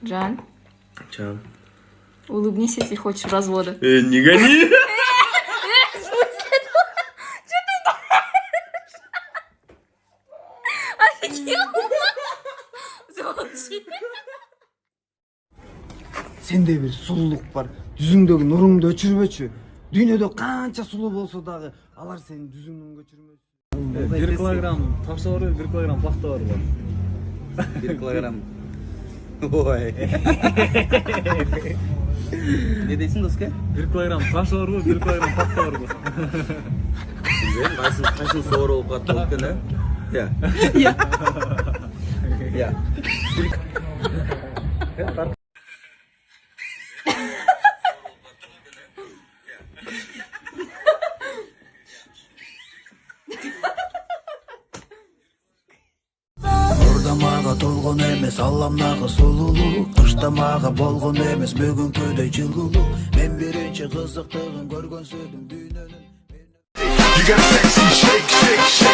Жан, Чан. улыбнись, если хочешь развода. Не гони! Сенде бир сулуулук бар. Жүзүңдөгү нуруңду өчүрбөчү. Дүйнөдө канча сулуу болсо дагы алар сенин жүзүңдөн өчүрмөсү. 1 килограмм такса бар, 1 килограмм пахта бар. 1 килограмм. Ой. Ne deysin doska? 1 килограмм такса бар, 1 килограмм пахта бар. Bilmem, kaçın soğur olup katılıp gene. Ya. Ya. Орда мага толгон эмес, алламдагы сулуулук. Кышта мага болгон эмес, бүгүнкүдөй жылуулук. Мен биринчи кызыктыгын көргөн сөйдүм дүйнөнүн. You got a sexy shake, shake, shake.